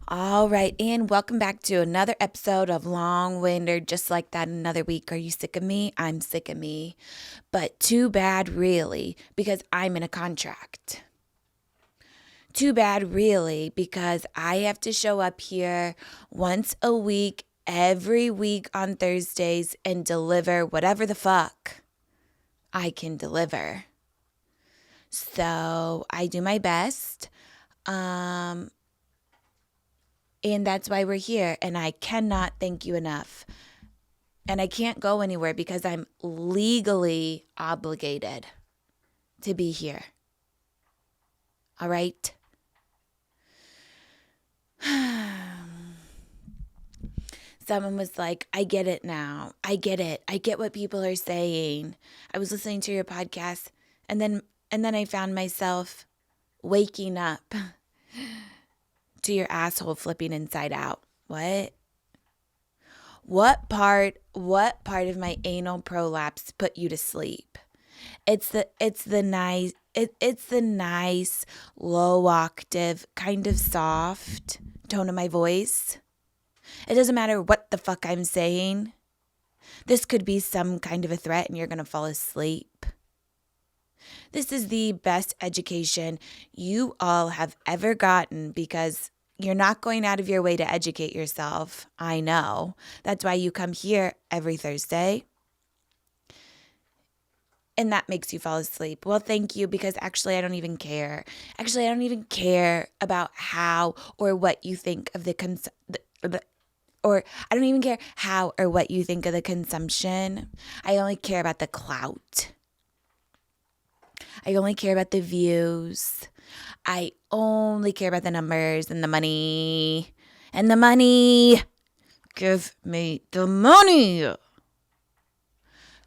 All right, and welcome back to another episode of Long Winded, just like that. Another week. Are you sick of me? I'm sick of me. But too bad, really, because I'm in a contract. Too bad, really, because I have to show up here once a week, every week on Thursdays, and deliver whatever the fuck I can deliver. So I do my best. And that's why we're here. And I cannot thank you enough. And I can't go anywhere because I'm legally obligated to be here. All right? Someone was like, I get it now. I get it. I get what people are saying. I was listening to your podcast and then I found myself waking up to your asshole flipping inside out. What? What part of my anal prolapse put you to sleep? It's the nice low octave kind of soft tone of my voice. It doesn't matter what the fuck I'm saying. This could be some kind of a threat and you're going to fall asleep. This is the best education you all have ever gotten because you're not going out of your way to educate yourself. I know. That's why you come here every Thursday. And that makes you fall asleep. Well, thank you, because actually I don't even care. Actually, I don't even care about how or what you think of or I don't even care how or what you think of the consumption. I only care about the clout. I only care about the views. I only care about the numbers and the money. And the money. Give me the money.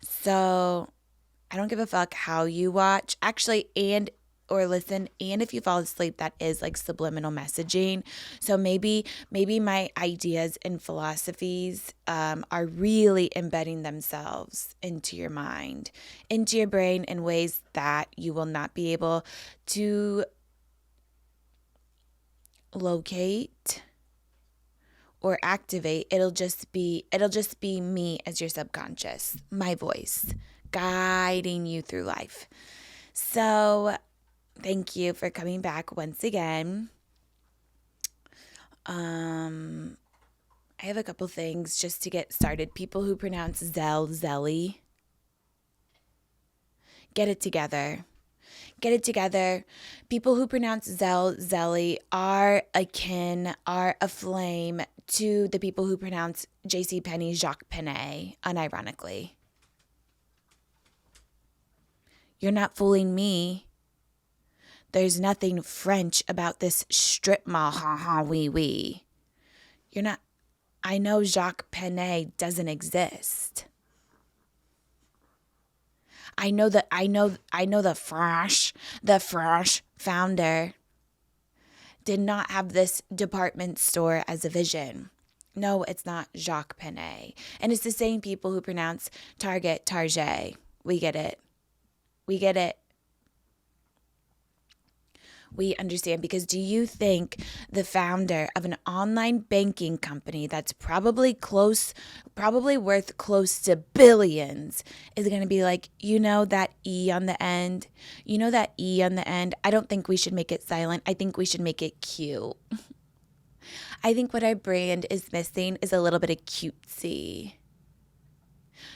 So I don't give a fuck how you watch, actually, or listen, and if you fall asleep, that is like subliminal messaging. So maybe my ideas and philosophies are really embedding themselves into your mind, into your brain in ways that you will not be able to locate or activate. It'll just be me as your subconscious, my voice, guiding you through life. So thank you for coming back once again. I have a couple things just to get started. People who pronounce Zelly, get it together. Get it together. People who pronounce Zelly are a flame to the people who pronounce JCPenney Jacques Penney, unironically. You're not fooling me. There's nothing French about this strip mall, ha ha, wee wee. You're not. I know Jacques Penney doesn't exist. I know the Fresh founder did not have this department store as a vision. No, it's not Jacques Penney. And it's the same people who pronounce Target. We get it. We get it. We understand, because do you think the founder of an online banking company that's probably worth close to billions is going to be like, that E on the end? That E on the end? I don't think we should make it silent. I think we should make it cute. I think what our brand is missing is a little bit of cutesy.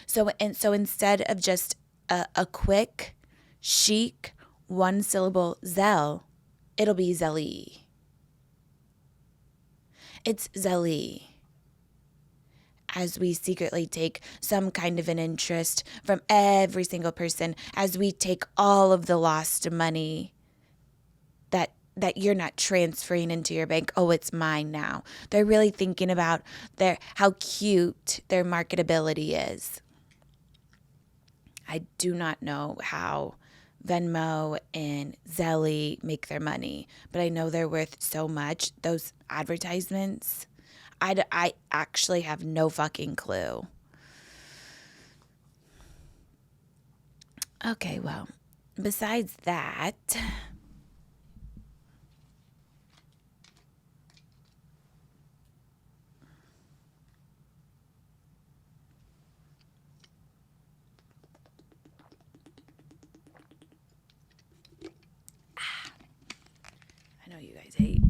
So instead of just a quick, chic, one-syllable Zell, it'll be Zelly. It's Zelly. As we secretly take some kind of an interest from every single person, as we take all of the lost money that you're not transferring into your bank. Oh, it's mine now. They're really thinking about how cute their marketability is. I do not know how Venmo and Zelly make their money, but I know they're worth so much. Those advertisements, I actually have no fucking clue. Okay, well, besides that, you guys hate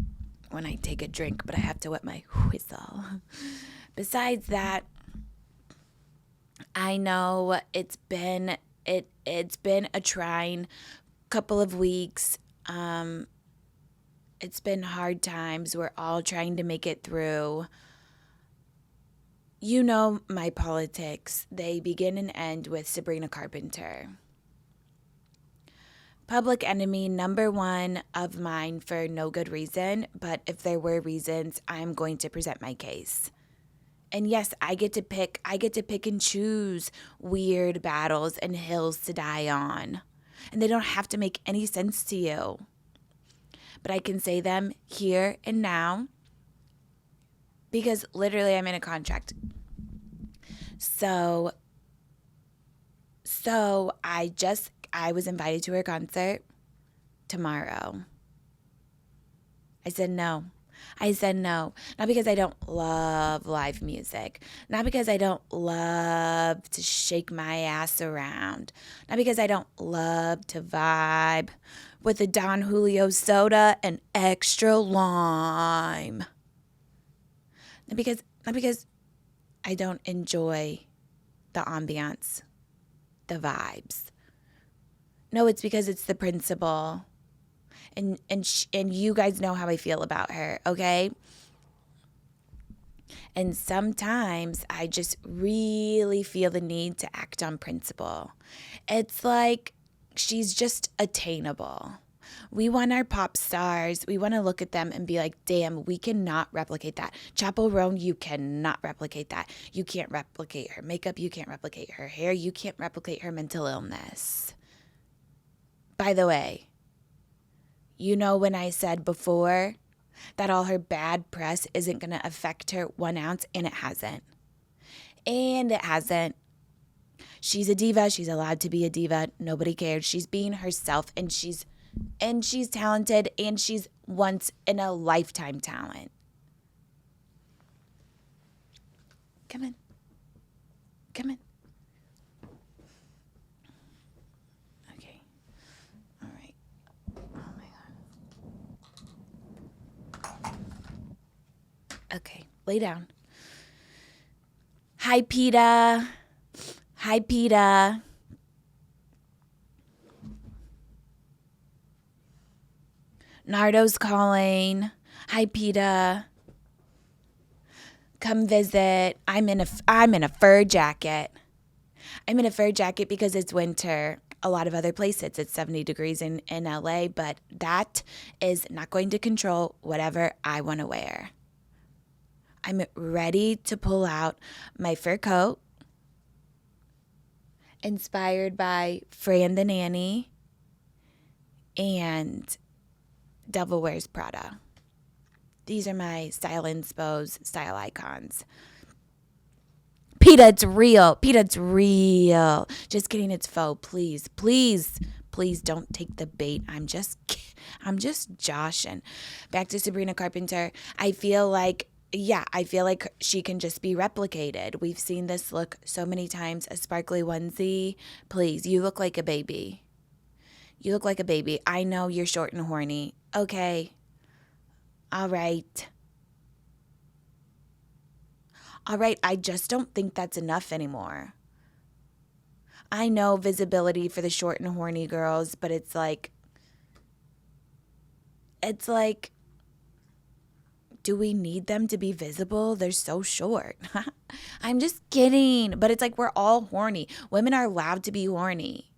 when I take a drink, but I have to wet my whistle. Besides that, I know it's been a trying couple of weeks. It's been hard times. We're all trying to make it through. You know my politics. They begin and end with Sabrina Carpenter. Public enemy number one of mine for no good reason, but if there were reasons, I'm going to present my case. And yes, I get to pick and choose weird battles and hills to die on. And they don't have to make any sense to you. But I can say them here and now because literally I'm in a contract. So I was invited to her concert tomorrow. I said no. Not because I don't love live music. Not because I don't love to shake my ass around. Not because I don't love to vibe with a Don Julio soda and extra lime. Not because I don't enjoy the ambiance, the vibes. No, it's because it's the principal. And you guys know how I feel about her, okay? And sometimes I just really feel the need to act on principle. It's like she's just attainable. We want our pop stars. We want to look at them and be like, damn, we cannot replicate that. Chappell Roan, you cannot replicate that. You can't replicate her makeup. You can't replicate her hair. You can't replicate her mental illness. By the way, you know when I said before that all her bad press isn't going to affect her 1 ounce, and it hasn't. And it hasn't. She's a diva. She's allowed to be a diva. Nobody cares. She's being herself, and she's talented, and she's once in a lifetime talent. Come in. Okay. All right. Oh my God. Okay. Lay down. Hi, PETA. Nardo's calling. Hi, PETA. Come visit. I'm in a fur jacket. I'm in a fur jacket because it's winter. A lot of other places it's 70 degrees in LA, but that is not going to control whatever I want to wear. I'm ready to pull out my fur coat, inspired by Fran the Nanny and Devil Wears Prada. These are my style inspos, style icons. PETA, it's real. Just kidding, it's faux. Please don't take the bait. I'm just joshing. Back to Sabrina Carpenter. I feel like she can just be replicated. We've seen this look so many times. A sparkly onesie. Please, you look like a baby. I know you're short and horny. Okay. All right. I just don't think that's enough anymore. I know visibility for the short and horny girls, but it's like, do we need them to be visible? They're so short. I'm just kidding. But it's like we're all horny. Women are allowed to be horny.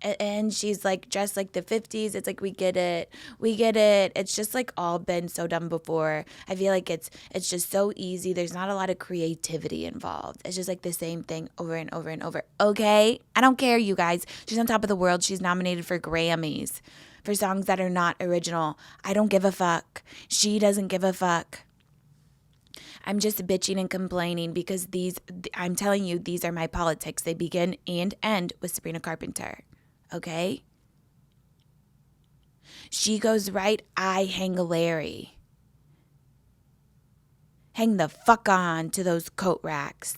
And she's like dressed like the 50s. It's like we get it. It's just like all been so done before. I feel like it's just so easy. There's not a lot of creativity involved. It's just like the same thing over and over and over. Okay? I don't care, you guys. She's on top of the world. She's nominated for Grammys for songs that are not original. I don't give a fuck. She doesn't give a fuck. I'm just bitching and complaining because I'm telling you, these are my politics. They begin and end with Sabrina Carpenter. Okay? She goes right, I hang a Larry. Hang the fuck on to those coat racks.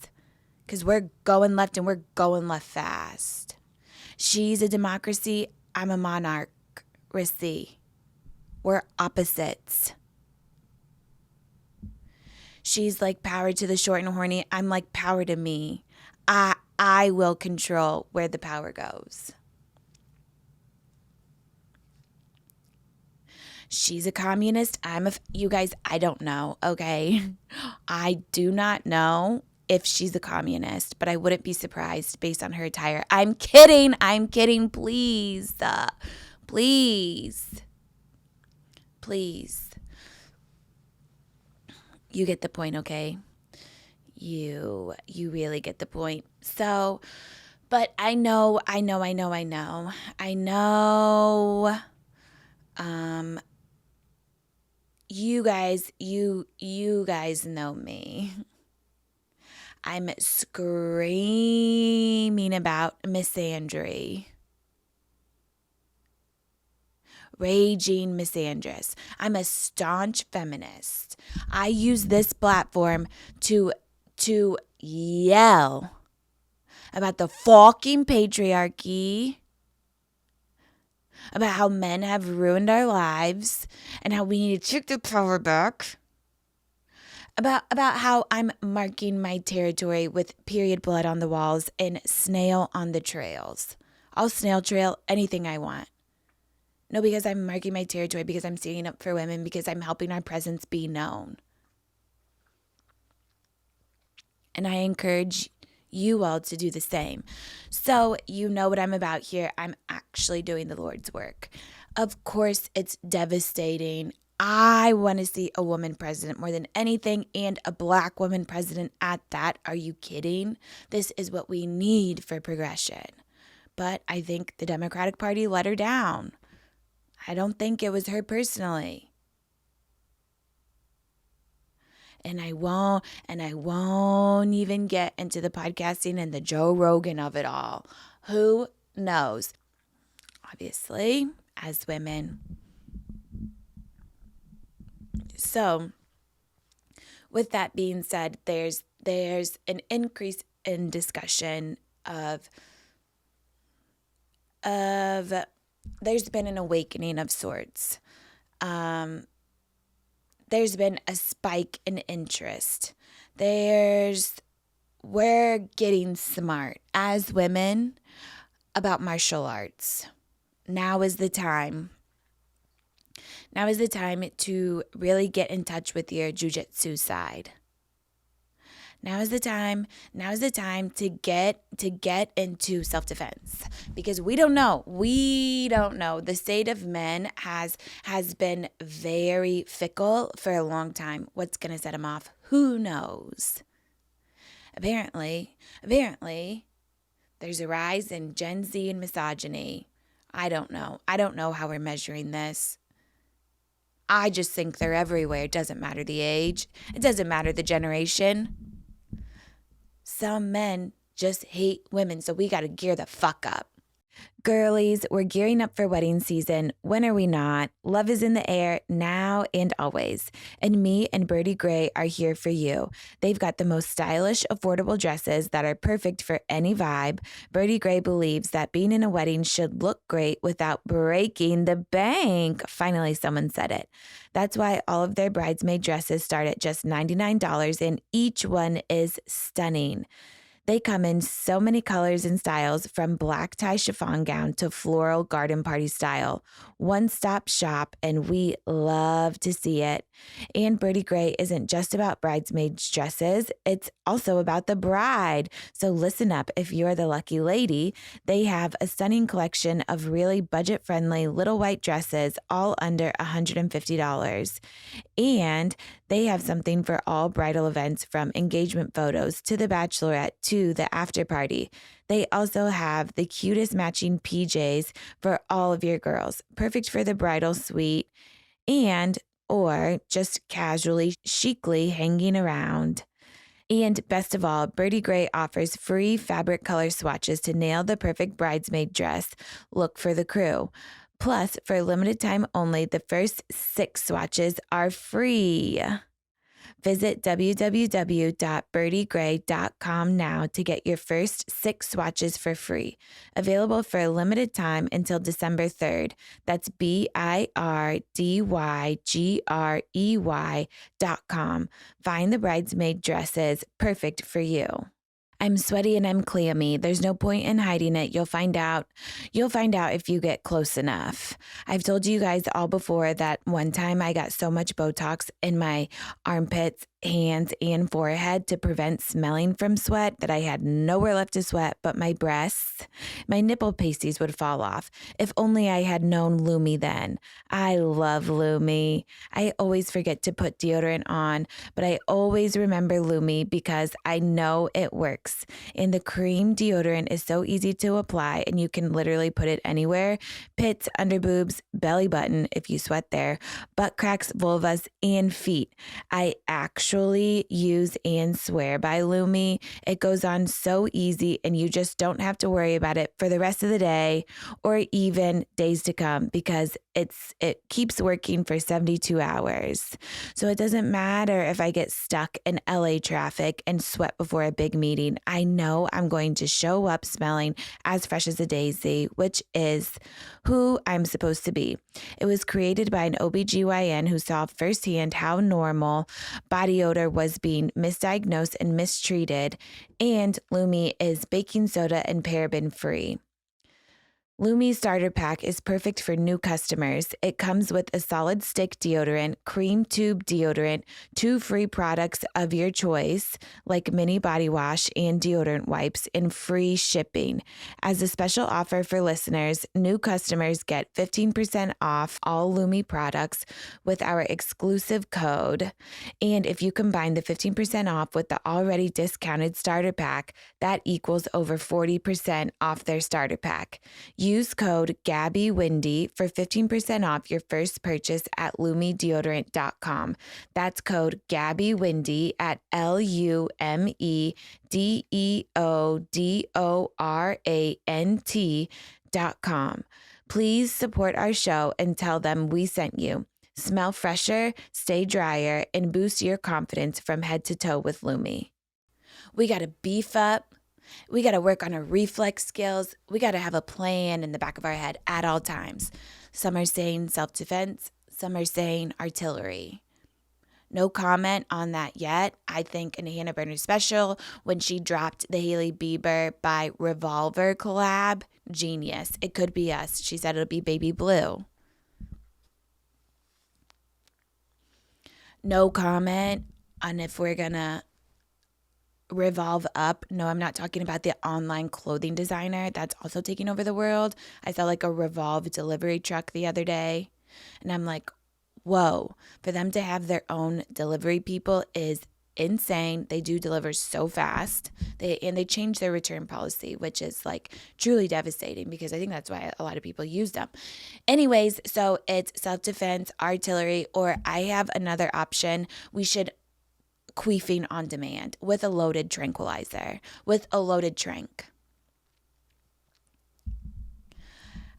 Because we're going left and we're going left fast. She's a democracy, I'm a monarchy. We're opposites. She's like power to the short and horny. I'm like power to me. I will control where the power goes. She's a communist. You guys, I don't know, okay? I do not know if she's a communist, but I wouldn't be surprised based on her attire. I'm kidding. Please. Please. Please. You get the point, okay? You really get the point. So, but I know. You guys know me. I'm screaming about misandry. Raging misandrist. I'm a staunch feminist. I use this platform to yell about the fucking patriarchy, about how men have ruined our lives and how we need to take the power back. About how I'm marking my territory with period blood on the walls and snail on the trails. I'll snail trail anything I want. No, because I'm marking my territory, because I'm standing up for women, because I'm helping our presence be known. And I encourage you all to do the same. So you know what I'm about here. I'm actually doing the Lord's work. Of course, it's devastating. I want to see a woman president more than anything, and a black woman president at that. Are you kidding? This is what we need for progression. But I think the Democratic Party let her down. I don't think it was her personally. And I won't even get into the podcasting and the Joe Rogan of it all. Who knows? Obviously, as women. So, with that being said, there's an increase in discussion of there's been an awakening of sorts. There's been a spike in interest. We're getting smart as women about martial arts. Now is the time. Now is the time to really get in touch with your jujitsu side. Now is the time to get into self-defense, because we don't know. The state of men has been very fickle for a long time. What's going to set him off? Who knows? Apparently, there's a rise in Gen Z and misogyny. I don't know how we're measuring this. I just think they're everywhere. It doesn't matter the age. It doesn't matter the generation. Some men just hate women, so we got to gear the fuck up. Girlies, we're gearing up for wedding season. When are we not? Love is in the air now and always. And me and Birdie Gray are here for you. They've got the most stylish, affordable dresses that are perfect for any vibe. Birdie Gray believes that being in a wedding should look great without breaking the bank. Finally, someone said it. That's why all of their bridesmaid dresses start at just $99, and each one is stunning. They come in so many colors and styles, from black tie chiffon gown to floral garden party style. One-stop shop, and we love to see it. And Birdie Gray isn't just about bridesmaids' dresses, it's also about the bride. So listen up if you're the lucky lady. They have a stunning collection of really budget-friendly little white dresses, all under $150. And they have something for all bridal events, from engagement photos to the bachelorette to the after party. They also have the cutest matching PJs for all of your girls, perfect for the bridal suite or just casually, chicly hanging around. And best of all, Birdie Gray offers free fabric color swatches to nail the perfect bridesmaid dress look for the crew. Plus, for a limited time only, the first 6 swatches are free. Visit www.birdiegray.com now to get your first 6 swatches for free. Available for a limited time until December 3rd. That's BIRDYGREY.com. Find the bridesmaid dresses perfect for you. I'm sweaty and I'm clammy. There's no point in hiding it. You'll find out. You'll find out if you get close enough. I've told you guys all before that one time I got so much Botox in my armpits, hands, and forehead to prevent smelling from sweat that I had nowhere left to sweat but my breasts. My nipple pasties would fall off. If only I had known Lumi then. I love Lumi. I always forget to put deodorant on, but I always remember Lumi because I know it works. And the cream deodorant is so easy to apply, and you can literally put it anywhere: pits, under boobs, belly button if you sweat there, butt cracks, vulvas, and feet. I actually use and swear by Lumi. It goes on so easy, and you just don't have to worry about it for the rest of the day or even days to come because it keeps working for 72 hours. So it doesn't matter if I get stuck in LA traffic and sweat before a big meeting. I know I'm going to show up smelling as fresh as a daisy, which is who I'm supposed to be. It was created by an OBGYN who saw firsthand how normal body odor was being misdiagnosed and mistreated, and Lumi is baking soda and paraben free. Lumi Starter Pack is perfect for new customers. It comes with a solid stick deodorant, cream tube deodorant, 2 free products of your choice, like mini body wash and deodorant wipes, and free shipping. As a special offer for listeners, new customers get 15% off all Lumi products with our exclusive code. And if you combine the 15% off with the already discounted starter pack, that equals over 40% off their starter pack. Use code GabbyWindy for 15% off your first purchase at LumiDeodorant.com. That's code GabbyWindy at LumiDeodorant.com. Please support our show and tell them we sent you. Smell fresher, stay drier, and boost your confidence from head to toe with Lumi. We got to beef up. We got to work on our reflex skills. We got to have a plan in the back of our head at all times. Some are saying self-defense. Some are saying artillery. No comment on that yet. I think in a Hannah Berner special, when she dropped the Hailey Bieber by Revolver collab, genius. It could be us. She said it'll be Baby Blue. No comment on if we're going to revolve up. No, I'm not talking about the online clothing designer that's also taking over the world. I saw like a Revolve delivery truck the other day, and I'm like, whoa, for them to have their own delivery people is insane. They do deliver so fast. They change their return policy, which is like truly devastating because I think that's why a lot of people use them. Anyways, so it's self-defense, artillery, or I have another option. We should queefing on demand with a loaded tranquilizer, with a loaded trank.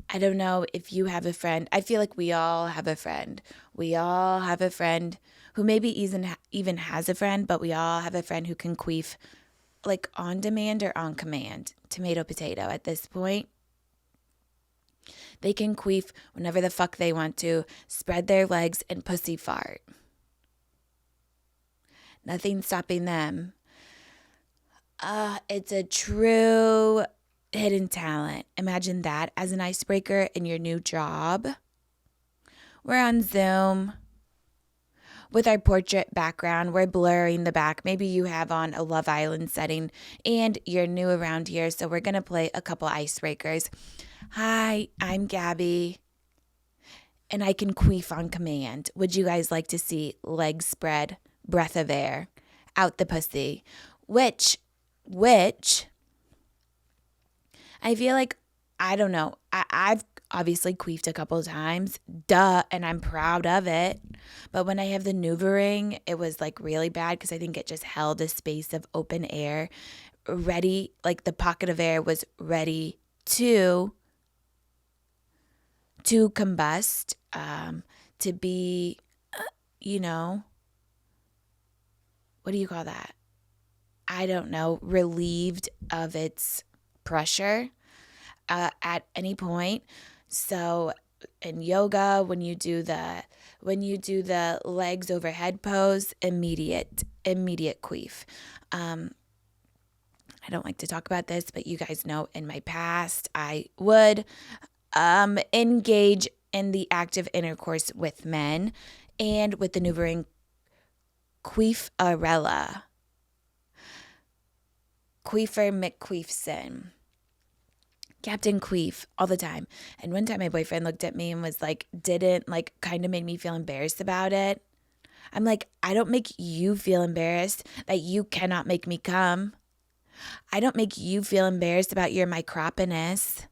I don't know if you have a friend. I feel like we all have a friend. We all have a friend who maybe even has a friend, but we all have a friend who can queef like on demand or on command. Tomato, potato at this point. They can queef whenever the fuck they want to, spread their legs and pussy fart. Nothing stopping them. It's a true hidden talent. Imagine that as an icebreaker in your new job. We're on Zoom with our portrait background. We're blurring the back. Maybe you have on a Love Island setting and you're new around here. So we're going to play a couple icebreakers. Hi, I'm Gabby, and I can queef on command. Would you guys like to see legs spread, breath of air, out the pussy? Which I feel like, I don't know. I've obviously queefed a couple of times, duh, and I'm proud of it. But when I have the Nuvaring, it was like really bad because I think it just held a space of open air, ready, like the pocket of air was ready to combust, to be, you know, what do you call that? I don't know, relieved of its pressure at any point. So in yoga, when you do the legs overhead pose, immediate queef. I don't like to talk about this, but you guys know in my past I would engage in the active intercourse with men, and with the maneuvering queef-arella. Queefer McQueefson. Captain Queef all the time. And one time my boyfriend looked at me and was like, kind of made me feel embarrassed about it. I'm like, I don't make you feel embarrassed that you cannot make me come. I don't make you feel embarrassed about your micropenis.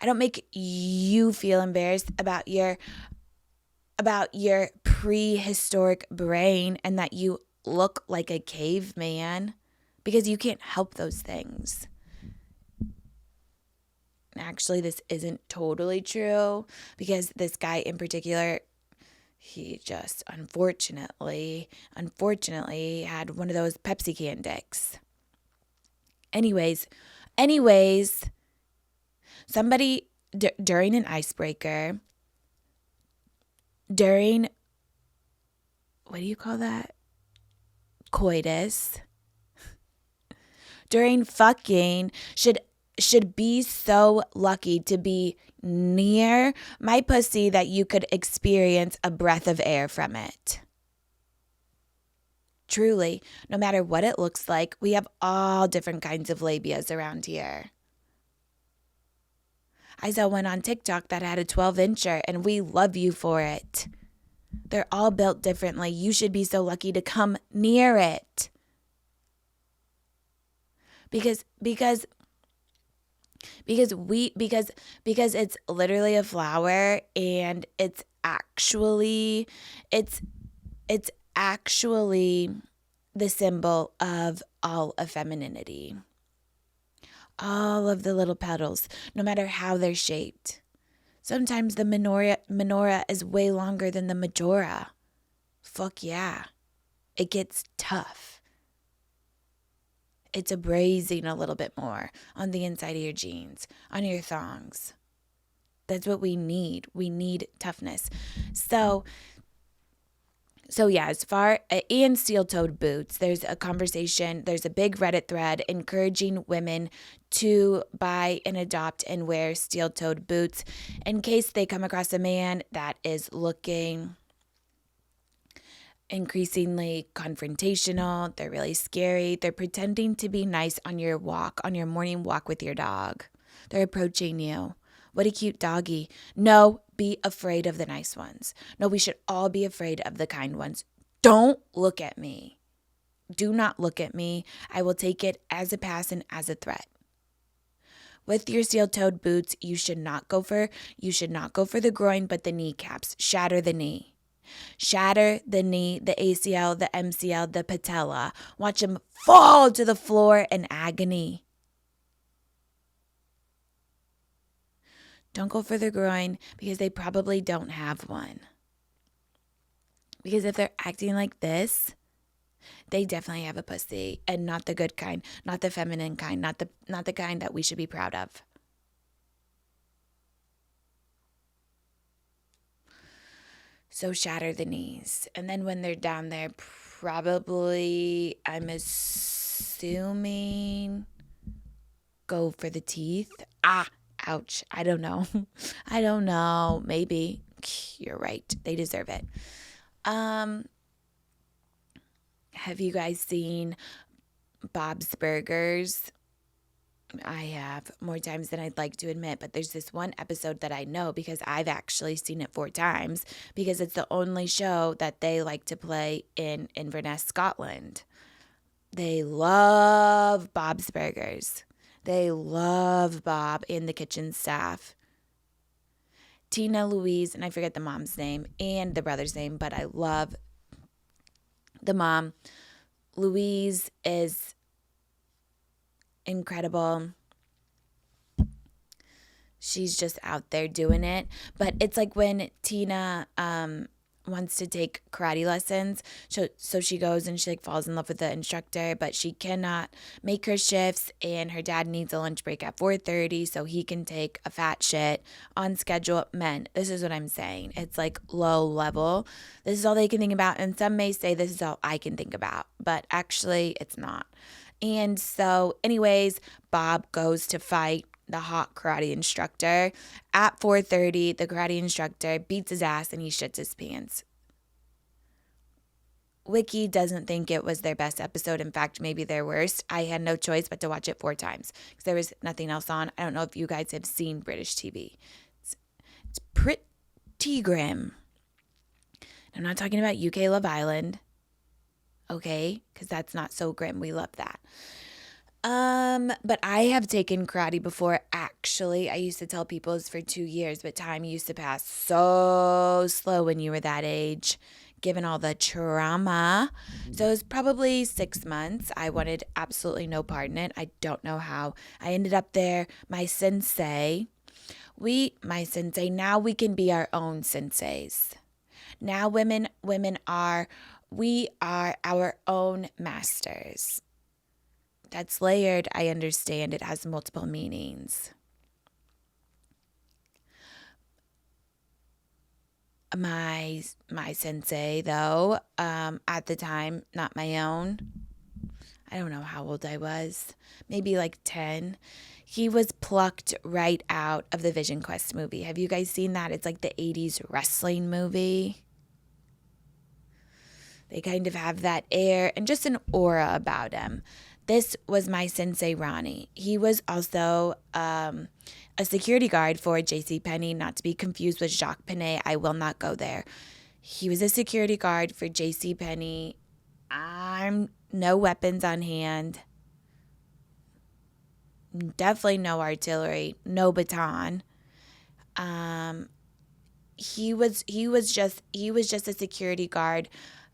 I don't make you feel embarrassed about your prehistoric brain and that you look like a caveman, because you can't help those things. Actually, this isn't totally true, because this guy in particular, he just unfortunately had one of those Pepsi can dicks. Anyways, somebody during an icebreaker, during, what do you call that? Coitus. During fucking should be so lucky to be near my pussy that you could experience a breath of air from it. Truly, no matter what it looks like, we have all different kinds of labias around here. I saw one on TikTok that had a 12-incher, and we love you for it. They're all built differently. You should be so lucky to come near it. Because it's literally a flower, and it's actually the symbol of all of femininity. All of the little petals, no matter how they're shaped. Sometimes the menorah is way longer than the majora. Fuck yeah. It gets tough. It's abrasing a little bit more on the inside of your jeans, on your thongs. That's what we need. We need toughness. So yeah, and steel-toed boots, there's a conversation, there's a big Reddit thread encouraging women to buy and adopt and wear steel-toed boots in case they come across a man that is looking increasingly confrontational. They're really scary. They're pretending to be nice on your morning walk with your dog. They're approaching you. What a cute doggy. No, be afraid of the nice ones. No, we should all be afraid of the kind ones. Don't look at me. Do not look at me. I will take it as a pass and as a threat. With your steel-toed boots, you should not go for the groin, but the kneecaps. Shatter the knee. Shatter the knee, the ACL, the MCL, the patella. Watch them fall to the floor in agony. Don't go for the groin, because they probably don't have one. Because if they're acting like this, they definitely have a pussy, and not the good kind, not the feminine kind, not the kind that we should be proud of. So shatter the knees. And then when they're down there, probably, I'm assuming, go for the teeth. Ouch. I don't know. Maybe. You're right. They deserve it. Have you guys seen Bob's Burgers? I have, more times than I'd like to admit, but there's this one episode that I know because I've actually seen it 4 times, because it's the only show that they like to play in Inverness, Scotland. They love Bob's Burgers. They love Bob and the kitchen staff. Tina, Louise, and I forget the mom's name and the brother's name, but I love the mom. Louise is incredible. She's just out there doing it. But it's like when Tina wants to take karate lessons. So she goes and she like falls in love with the instructor, but she cannot make her shifts, and her dad needs a lunch break at 4:30 so he can take a fat shit on schedule. Men, this is what I'm saying. It's like low level. This is all they can think about, and some may say this is all I can think about, but actually it's not. And so anyways, Bob goes to fight the hot karate instructor. At 4:30, the karate instructor beats his ass and he shits his pants. Wiki doesn't think it was their best episode. In fact, maybe their worst. I had no choice but to watch it 4 times because there was nothing else on. I don't know if you guys have seen British TV. It's pretty grim. I'm not talking about UK Love Island, okay? Because that's not so grim. We love that. But I have taken karate before. Actually, I used to tell people it's for 2 years, but time used to pass so slow when you were that age, given all the trauma. So it was probably 6 months. I wanted absolutely no part in it. I don't know how I ended up there. My sensei, now we can be our own senseis. Now we are our own masters. That's layered, I understand. It has multiple meanings. My sensei, though, at the time, not my own. I don't know how old I was. Maybe like 10. He was plucked right out of the Vision Quest movie. Have you guys seen that? It's like the 80s wrestling movie. They kind of have that air and just an aura about him. This was my sensei, Ronnie. He was also a security guard for JCPenney, not to be confused with Jacques Penney. I will not go there. He was a security guard for JCPenney. No weapons on hand. Definitely no artillery, no baton. He was just a security guard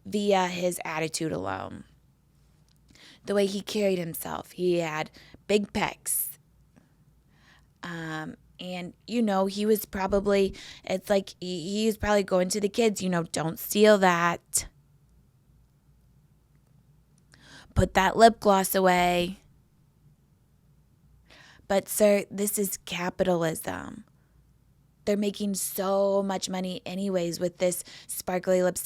via his attitude alone. The way he carried himself. He had big pecs. And, he was probably, it's like he was probably going to the kids, don't steal that. Put that lip gloss away. But, sir, this is capitalism. They're making so much money anyways with this sparkly lips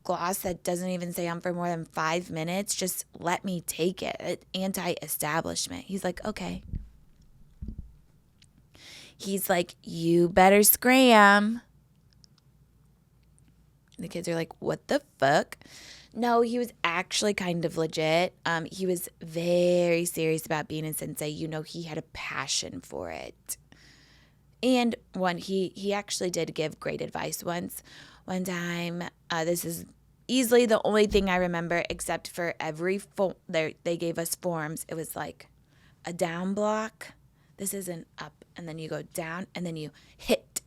gloss that doesn't even stay on for more than 5 minutes. Just let me take it. Anti-establishment. He's like, okay. He's like, you better scram. The kids are like, what the fuck? No, he was actually kind of legit. He was very serious about being a sensei. He had a passion for it. And he actually did give great advice once. One time, this is easily the only thing I remember, except for every they gave us forms. It was like a down block. This is an up, and then you go down, and then you hit,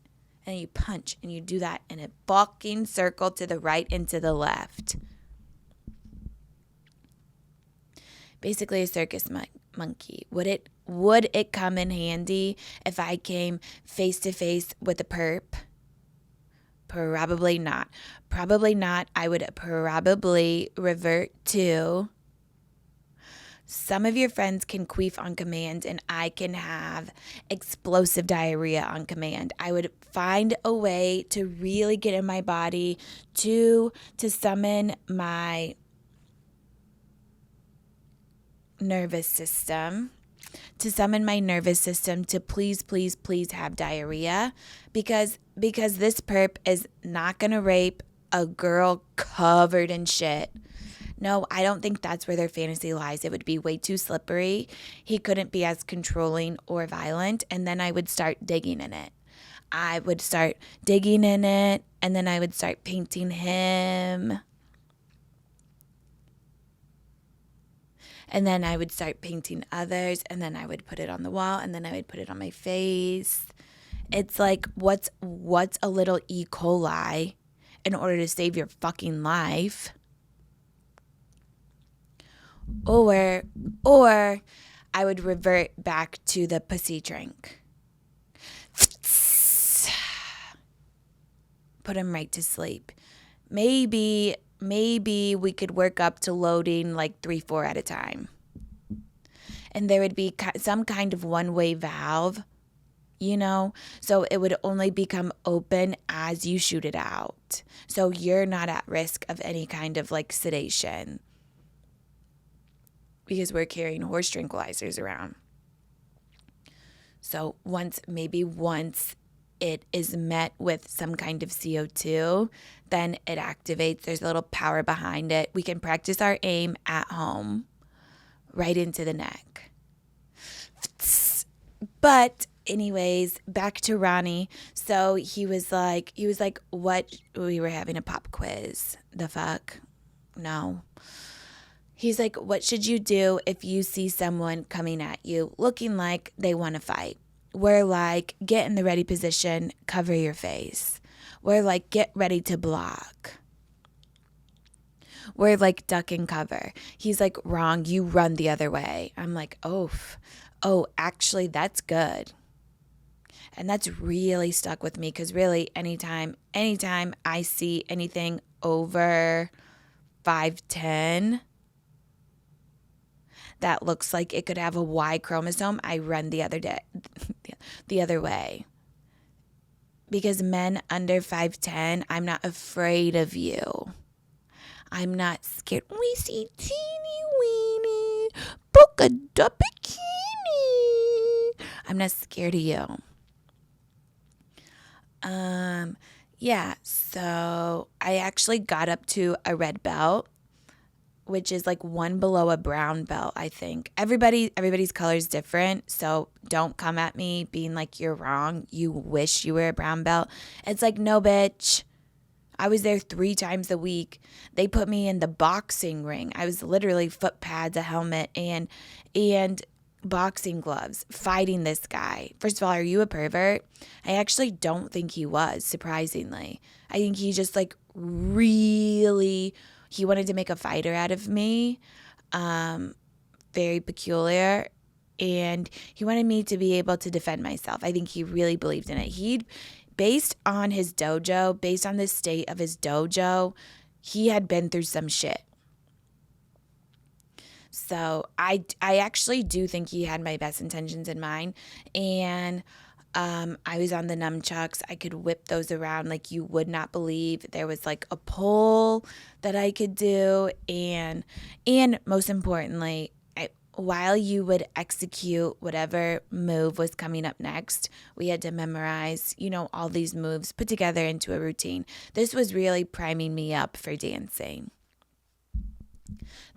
and you punch, and you do that in a fucking circle to the right and to the left. Basically a circus monkey. Would it come in handy if I came face to face with a perp? Probably not. I would probably revert to some of your friends can queef on command, and I can have explosive diarrhea on command. I would find a way to really get in my body to summon my nervous system to please have diarrhea because this perp is not going to rape a girl covered in shit. No, I don't think that's where their fantasy lies. It would be way too slippery. He couldn't be as controlling or violent, and then I would start digging in it. And then I would start painting him. And then I would start painting others, and then I would put it on the wall, and then I would put it on my face. It's like, what's a little E. coli in order to save your fucking life? Or I would revert back to the pussy drink. put him right to sleep. Maybe we could work up to loading like 3-4 at a time. And there would be some kind of one-way valve, so it would only become open as you shoot it out. So you're not at risk of any kind of like sedation because we're carrying horse tranquilizers around. So once it is met with some kind of CO2, then it activates. There's a little power behind it. We can practice our aim at home right into the neck. But anyways, back to Ronnie. So he was like, what? We were having a pop quiz. The fuck? No. He's like, what should you do if you see someone coming at you looking like they want to fight? We're like, get in the ready position, cover your face. We're like, get ready to block. We're like, duck and cover. He's like, wrong, you run the other way. I'm like, oh, actually, that's good. And that's really stuck with me because really anytime I see anything over 5'10", that looks like it could have a Y chromosome, I run the other way. Because men under 5'10", I'm not afraid of you. I'm not scared. We see teeny weeny polka dot bikini. I'm not scared of you. Yeah, so I actually got up to a red belt, which is like one below a brown belt, I think. Everybody's color is different, so don't come at me being like you're wrong. You wish you were a brown belt. It's like, no, bitch. I was there 3 times a week. They put me in the boxing ring. I was literally foot pads, a helmet, and boxing gloves fighting this guy. First of all, are you a pervert? I actually don't think he was, surprisingly. I think he just like really... He wanted to make a fighter out of me, very peculiar, and he wanted me to be able to defend myself. I think he really believed in it. Based on his dojo, based on the state of his dojo, he had been through some shit. So I actually do think he had my best intentions in mind, and I was on the nunchucks. I could whip those around like you would not believe. There was like a pull that I could do. And most importantly, while you would execute whatever move was coming up next, we had to memorize, all these moves put together into a routine. This was really priming me up for dancing.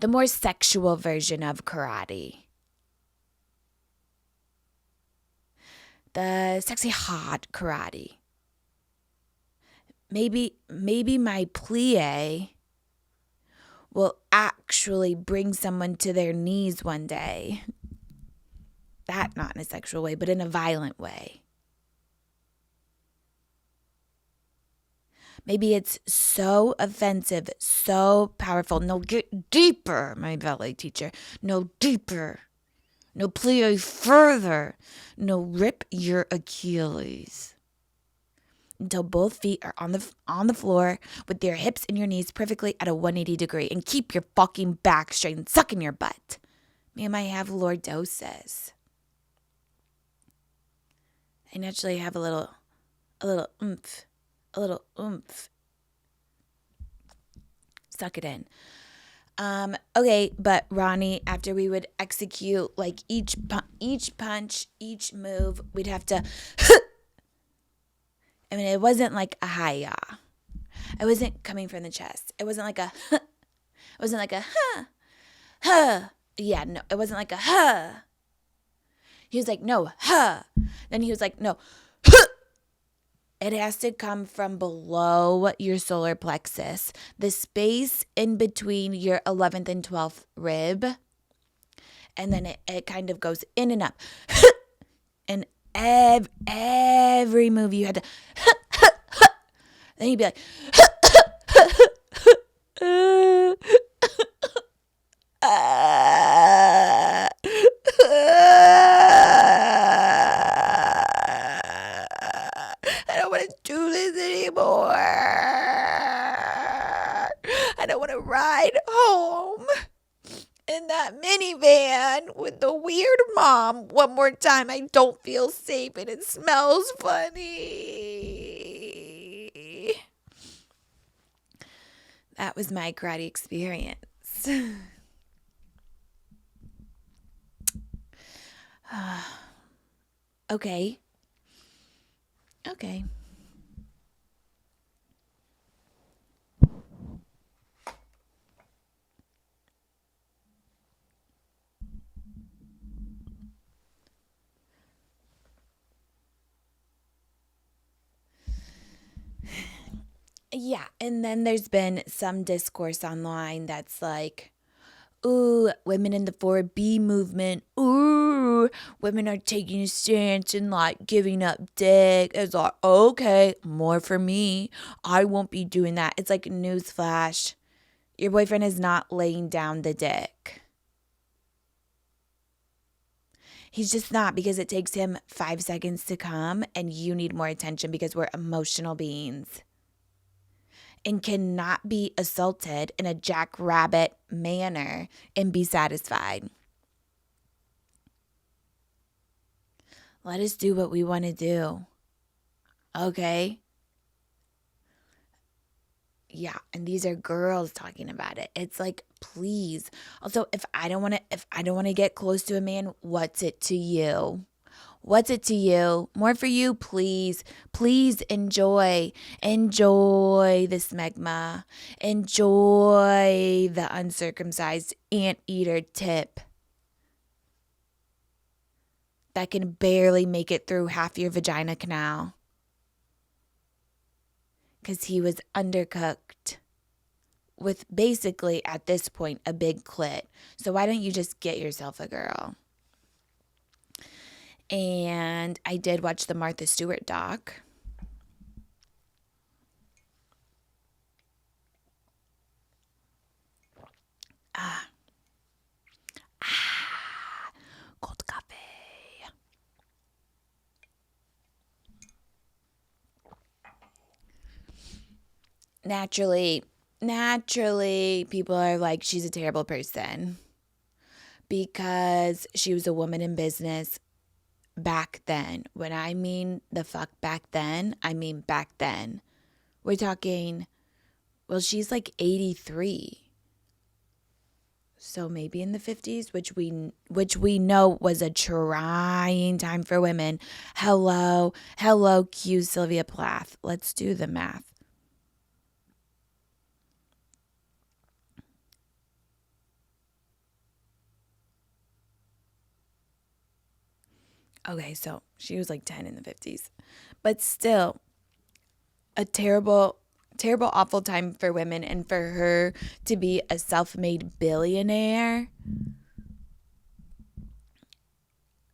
The more sexual version of karate. The sexy hot karate. Maybe my plie will actually bring someone to their knees one day. That not in a sexual way, but in a violent way. Maybe it's so offensive, so powerful. No, get deeper, my ballet teacher. No, deeper. No, plie further. No, rip your Achilles. Until both feet are on the floor with your hips and your knees perfectly at a 180 degree. And keep your fucking back straight and suck in your butt. Me and I have lordosis. I naturally have a little oomph. A little oomph. Suck it in. Okay, but Ronnie, after we would execute like each punch, each move, we'd have to. I mean, it wasn't like a hi-ya. It wasn't coming from the chest. It wasn't like a. It wasn't like a huh. Yeah, no, it wasn't like a huh. He was like, no, huh. Then he was like, no, huh. It has to come from below your solar plexus, the space in between your 11th and 12th rib. And then it kind of goes in and up. And every move you had to. Then you'd be like. I don't want to do this anymore. home in that minivan with the weird mom one more time. I don't feel safe and it smells funny. That was my karate experience. Okay. Okay. Yeah, and then there's been some discourse online that's like, ooh, women in the 4B movement, ooh, women are taking a stance and like giving up dick. It's like, okay, more for me. I won't be doing that. It's like newsflash. Your boyfriend is not laying down the dick. He's just not, because it takes him 5 seconds to come and you need more attention because we're emotional beings and cannot be assaulted in a jackrabbit manner and be satisfied. Let us do what we want to do. Okay? Yeah, and these are girls talking about it. It's like, please. Also, if I don't want to get close to a man, what's it to you? What's it to you? More for you, please. Please enjoy. Enjoy the smegma. Enjoy the uncircumcised anteater tip that can barely make it through half your vagina canal. Because he was undercooked with basically, at this point, a big clit. So why don't you just get yourself a girl? And I did watch the Martha Stewart doc. Cold coffee. Naturally, people are like, she's a terrible person because she was a woman in business back then. When I mean the fuck back then, I mean back then. We're talking, well, she's like 83. So maybe in the 50s, which we know was a trying time for women. Hello, cue Sylvia Plath. Let's do the math. Okay, so she was like 10 in the 50s. But still, a terrible, awful time for women. And for her to be a self-made billionaire,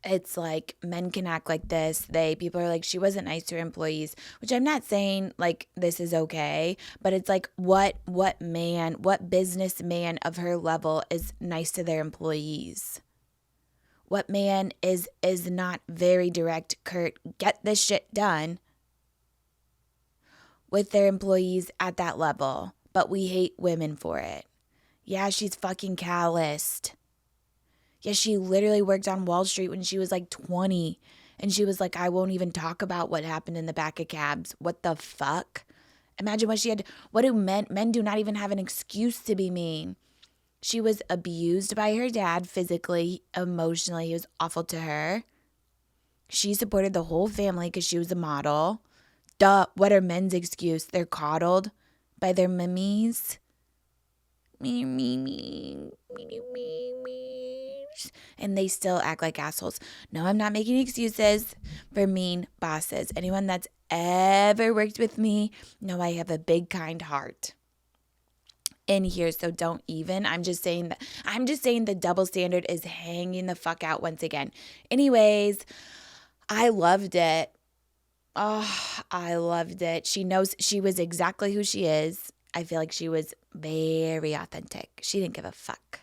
it's like men can act like this. People are like, she wasn't nice to her employees, which I'm not saying like this is okay, but it's like what businessman of her level is nice to their employees? What man is not very direct, curt, get this shit done with their employees at that level? But we hate women for it. Yeah, she's fucking calloused. Yeah, she literally worked on Wall Street when she was like 20. And she was like, I won't even talk about what happened in the back of cabs. What the fuck? Imagine what she had. What do men do not even have an excuse to be mean. She was abused by her dad physically, emotionally. He was awful to her. She supported the whole family because she was a model. Duh, what are men's excuse? They're coddled by their mummies. And they still act like assholes. No, I'm not making excuses for mean bosses. Anyone that's ever worked with me know I have a big, kind heart in here, so don't even. I'm just saying the double standard is hanging the fuck out once again. Anyways, I loved it. Oh, I loved it. She knows she was exactly who she is. I feel like she was very authentic. She didn't give a fuck.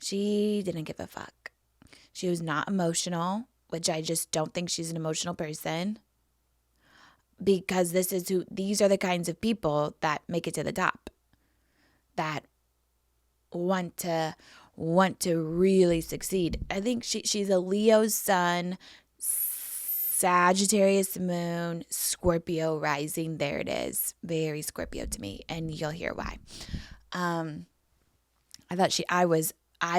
She was not emotional, which I just don't think she's an emotional person, because these are the kinds of people that make it to the top, that want to really succeed. I think she's a Leo's sun, Sagittarius moon, Scorpio rising. There it is. Very Scorpio to me, and you'll hear why. I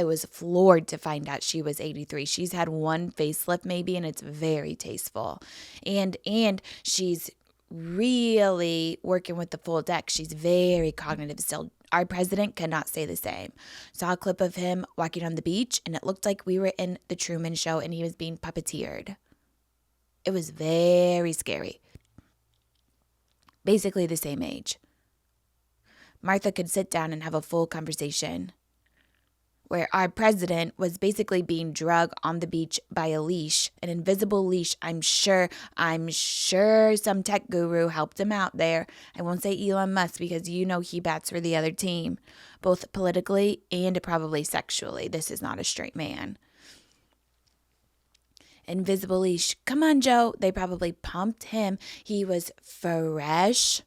was floored to find out she was 83. She's had one facelift maybe, and it's very tasteful. And she's really working with the full deck. She's very cognitive still. Our president cannot say the same. Saw a clip of him walking on the beach, and it looked like we were in the Truman Show and he was being puppeteered. It was very scary. Basically the same age. Martha could sit down and have a full conversation, where our president was basically being drugged on the beach by a leash, an invisible leash. I'm sure some tech guru helped him out there. I won't say Elon Musk because he bats for the other team, both politically and probably sexually. This is not a straight man. Invisible leash. Come on, Joe. They probably pumped him. He was fresh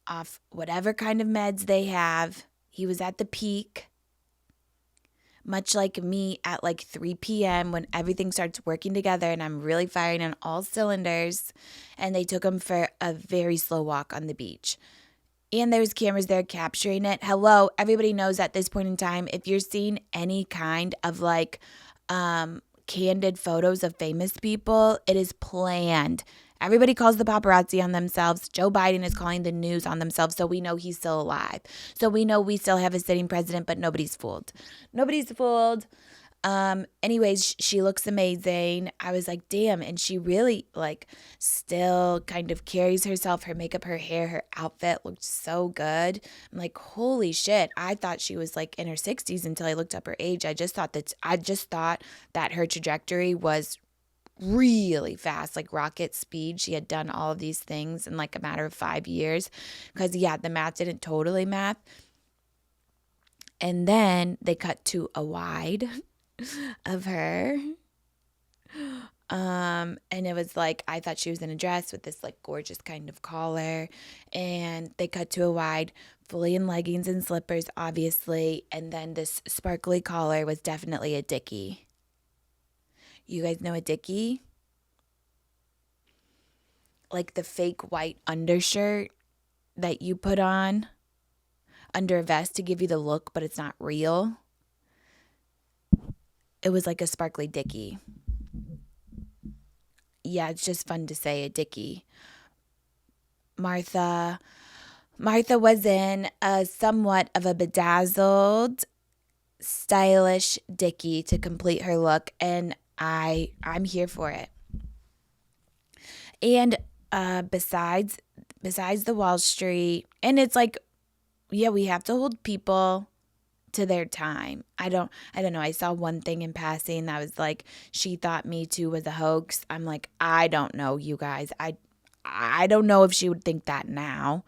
off whatever kind of meds they have. He was at the peak, much like me at like 3 p.m. when everything starts working together and I'm really firing on all cylinders. And they took him for a very slow walk on the beach. And there's cameras there capturing it. Hello, everybody knows at this point in time, if you're seeing any kind of candid photos of famous people, it is planned. Everybody calls the paparazzi on themselves. Joe Biden is calling the news on themselves, so we know he's still alive. So we know we still have a sitting president, but nobody's fooled. Nobody's fooled. Anyways, she looks amazing. I was like, damn. And she really still kind of carries herself, her makeup, her hair, her outfit looked so good. I'm like, holy shit. I thought she was in her 60s until I looked up her age. I just thought that her trajectory was really fast, like rocket speed. She had done all of these things in a matter of 5 years because the math didn't totally math. And then they cut to a wide of her. And it was I thought she was in a dress with this gorgeous kind of collar, and they cut to a wide, fully in leggings and slippers, obviously. And then this sparkly collar was definitely a dickie. You guys know a dickie? Like the fake white undershirt that you put on under a vest to give you the look, but it's not real. It was like a sparkly dickie. Yeah, it's just fun to say, a dickie. Martha was in a somewhat of a bedazzled, stylish dickie to complete her look, and I'm here for it. And besides the Wall Street, and it's we have to hold people to their time. I don't know. I saw one thing in passing that was she thought Me Too was a hoax. I'm I don't know, you guys. I don't know if she would think that now.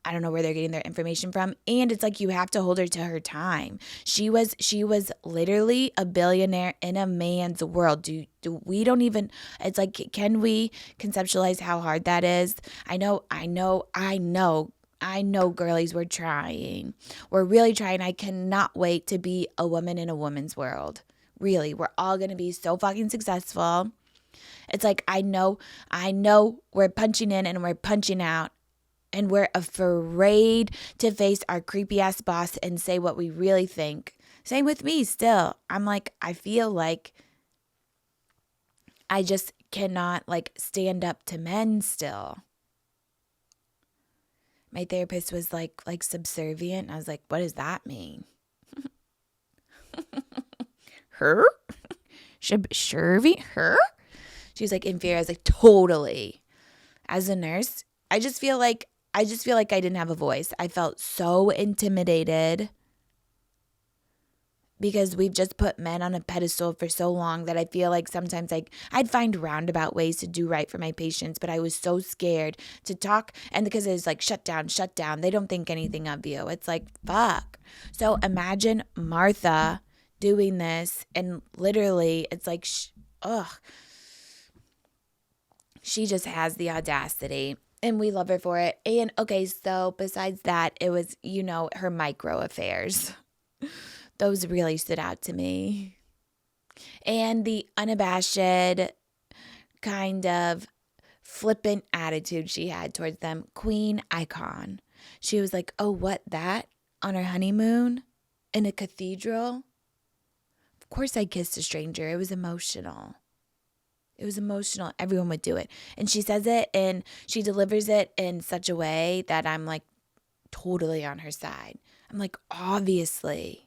I don't know where they're getting their information from. And it's you have to hold her to her time. She was literally a billionaire in a man's world. We don't even, it's can we conceptualize how hard that is? I know, girlies, we're trying. We're really trying. I cannot wait to be a woman in a woman's world. Really, we're all going to be so fucking successful. It's I know we're punching in and we're punching out. And we're afraid to face our creepy ass boss and say what we really think. Same with me still. I'm I feel I just cannot stand up to men still. My therapist was subservient. I was what does that mean? Her? Subservient? Her? She was inferior. I was totally. As a nurse, I just feel like I didn't have a voice. I felt so intimidated because we've just put men on a pedestal for so long that I feel sometimes I'd find roundabout ways to do right for my patients, but I was so scared to talk. And because it's shut down. They don't think anything of you. It's fuck. So imagine Martha doing this, and literally it's ugh. She just has the audacity. And we love her for it. And okay, so besides that, it was, her micro affairs. Those really stood out to me. And the unabashed kind of flippant attitude she had towards them. Queen icon. She was like, oh, what, that? On her honeymoon? In a cathedral? Of course I kissed a stranger. It was emotional. It was emotional. Everyone would do it. And she says it and she delivers it in such a way that I'm like totally on her side. I'm like, obviously.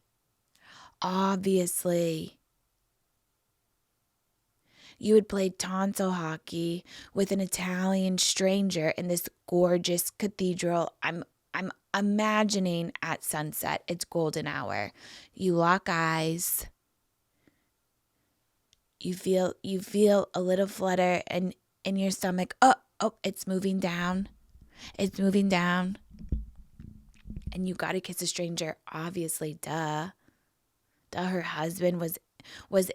You would play tonsil hockey with an Italian stranger in this gorgeous cathedral. I'm imagining at sunset. It's golden hour. You lock eyes. You feel a little flutter in your stomach. Oh, it's moving down. It's moving down. And you got to kiss a stranger, obviously, duh. Her husband was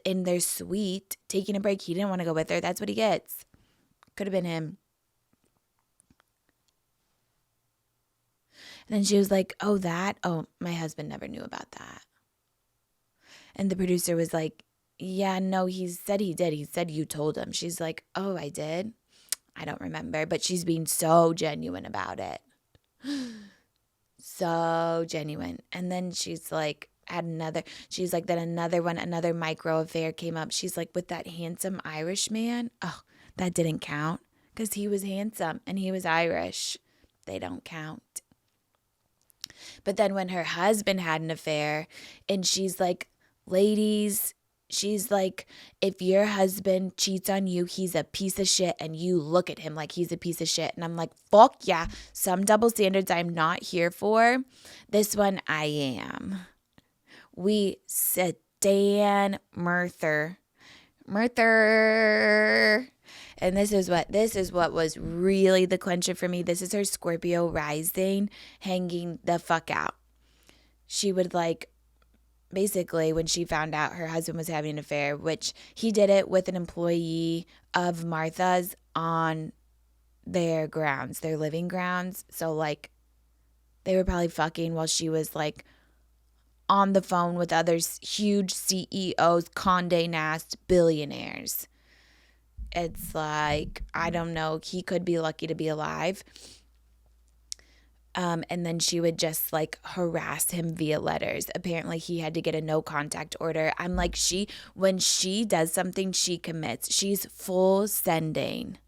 in their suite taking a break. He didn't want to go with her. That's what he gets. Could have been him. And then she was like, oh, that? Oh, my husband never knew about that. And the producer was like, yeah, no, he said he did. He said you told him. She's like, oh, I did? I don't remember. But she's being so genuine about it. So genuine. And then she's like, another micro affair came up. She's like, with that handsome Irish man. Oh, that didn't count because he was handsome and he was Irish. They don't count. But then when her husband had an affair and she's like, ladies, she's like, if your husband cheats on you, he's a piece of shit and you look at him like he's a piece of shit. And I'm like, fuck yeah. Some double standards I'm not here for. This one I am. We sedan Martha. And this is what was really the clincher for me. This is her Scorpio rising hanging the fuck out. She would basically when she found out her husband was having an affair, which he did it with an employee of Martha's on their living grounds. So they were probably fucking while she was on the phone with other huge CEOs, Condé Nast billionaires. It's I don't know, he could be lucky to be alive. And then she would just harass him via letters. Apparently he had to get a no contact order. I'm like, when she does something, she commits. She's full sending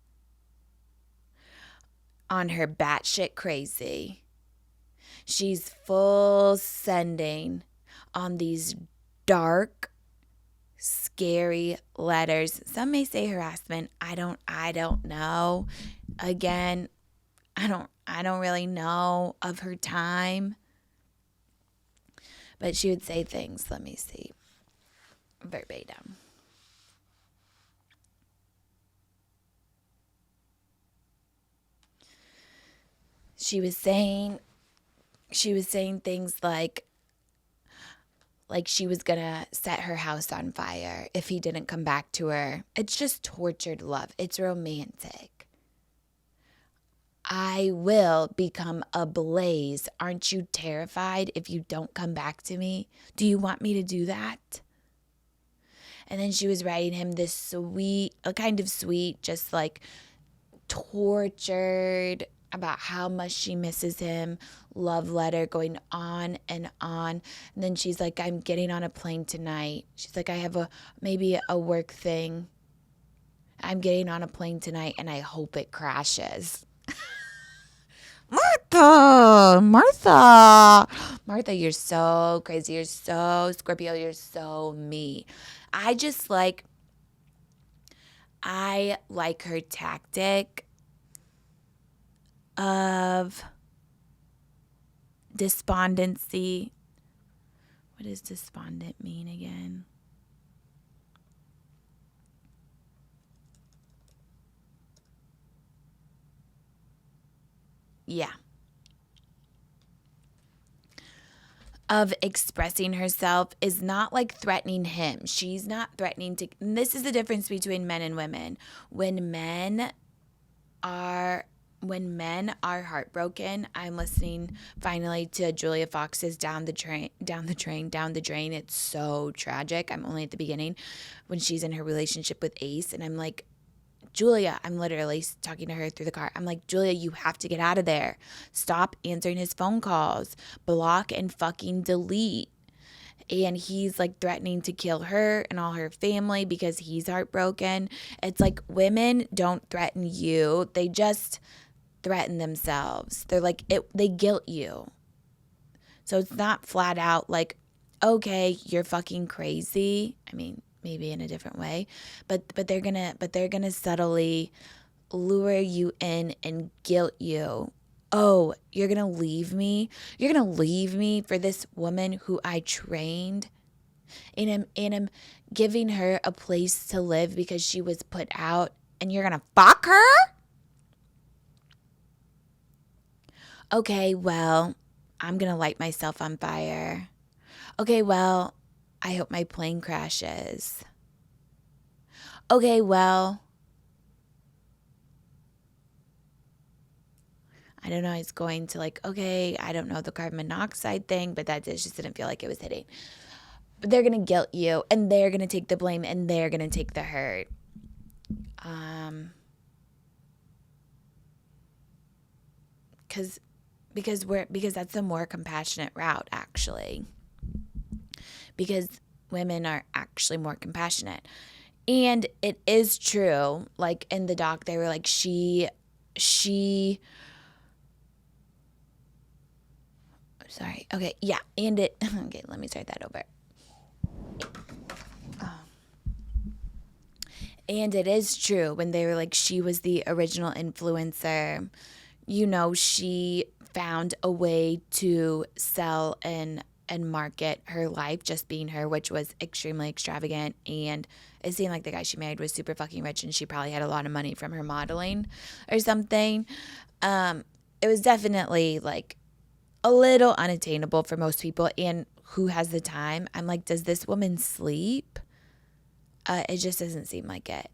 on her batshit crazy. She's full sending on these dark, scary letters. Some may say harassment. I don't know. Again, I don't really know of her time. But she would say things, let me see, verbatim. She was saying things like she was gonna set her house on fire if he didn't come back to her. It's just tortured love. It's romantic. I will become ablaze. Aren't you terrified if you don't come back to me? Do you want me to do that? And then she was writing him this sweet, just tortured about how much she misses him, love letter going on and on. And then she's like, I'm getting on a plane tonight. She's like, I have maybe a work thing. I'm getting on a plane tonight and I hope it crashes. Martha, you're so crazy. You're so Scorpio. You're so me. I like her tactic of despondency. What does despondent mean again? Yeah. Of expressing herself is not threatening him. She's not threatening to. And this is the difference between men and women. When when men are heartbroken, I'm listening finally to Julia Fox's Down the Drain. It's so tragic. I'm only at the beginning when she's in her relationship with Ace, and I'm like, Julia, I'm literally talking to her through the car. I'm like, Julia, you have to get out of there. Stop answering his phone calls. Block and fucking delete. And he's like threatening to kill her and all her family because he's heartbroken. It's like women don't threaten you. They just threaten themselves. They're like, they guilt you. So it's not flat out like, okay, you're fucking crazy. I mean, maybe in a different way, but they're gonna subtly lure you in and guilt you. Oh, you're gonna leave me? You're gonna leave me for this woman who I trained, and I'm giving her a place to live because she was put out, and you're gonna fuck her? Okay, well, I'm gonna light myself on fire. Okay, well, I hope my plane crashes. Okay, well, I don't know. It's going to like, okay, I don't know the carbon monoxide thing, but that just didn't feel like it was hitting. But they're going to guilt you, and they're going to take the blame, and they're going to take the hurt. Because that's the more compassionate route, actually. Because women are actually more compassionate. And it is true. Like in the doc, they were like, she sorry. Okay. Yeah. And okay, let me start that over. And it is true when they were like, she was the original influencer. She found a way to sell and market her life just being her, which was extremely extravagant. And it seemed like the guy she married was super fucking rich, and she probably had a lot of money from her modeling or something. It was definitely like a little unattainable for most people. And who has the time? I'm like, does this woman sleep? It just doesn't seem like it.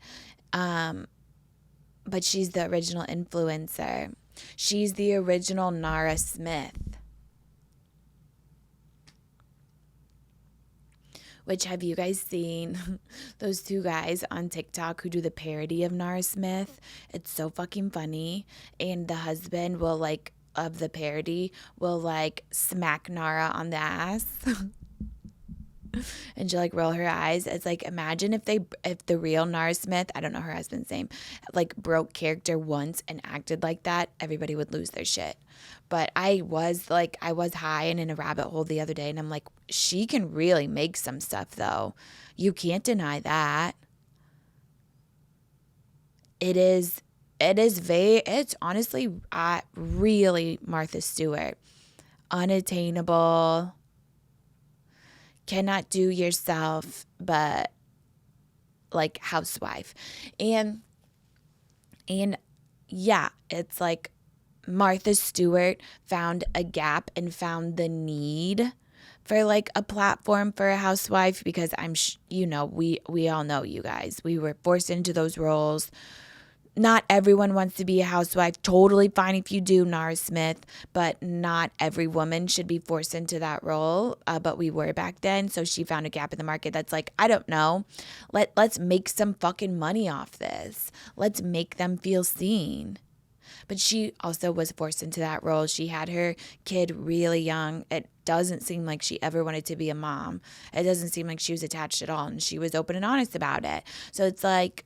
But she's the original influencer. She's the original Nara Smith. Which, have you guys seen those two guys on TikTok who do the parody of Nara Smith? It's so fucking funny. And the husband will like, of the parody, will like smack Nara on the ass. And she'll like roll her eyes. It's like, imagine if the real Nara Smith, I don't know her husband's name, like broke character once and acted like that, everybody would lose their shit. But I was high and in a rabbit hole the other day, and I'm like, she can really make some stuff though. You can't deny that. It's honestly really Martha Stewart. Unattainable. Cannot do yourself, but like housewife. And yeah, it's like Martha Stewart found a gap and found the need for like a platform for a housewife, because we all know, you guys, we were forced into those roles. Not everyone wants to be a housewife. Totally fine if you do, Nara Smith, but not every woman should be forced into that role. But we were back then, so she found a gap in the market that's like, I don't know, let's make some fucking money off this. Let's make them feel seen. But she also was forced into that role. She had her kid really young. It doesn't seem like she ever wanted to be a mom. It doesn't seem like she was attached at all, and she was open and honest about it. So it's like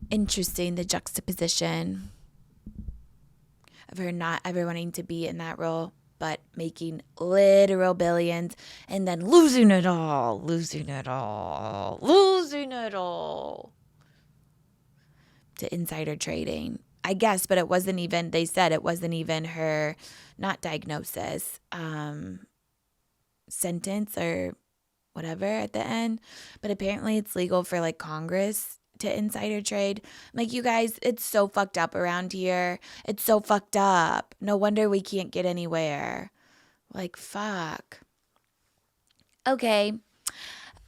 interesting, the juxtaposition of her not ever wanting to be in that role, but making literal billions and then losing it all to insider trading, I guess. But they said it wasn't even her, not diagnosis, sentence or whatever at the end. But apparently it's legal for like Congress to insider trade. Like, you guys, it's so fucked up around here. It's so fucked up. No wonder we can't get anywhere. Like, fuck. Okay.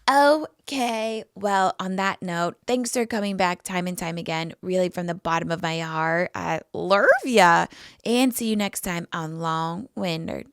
Okay. Well, on that note, thanks for coming back time and time again. Really, from the bottom of my heart, I love ya. And see you next time on Long Winded.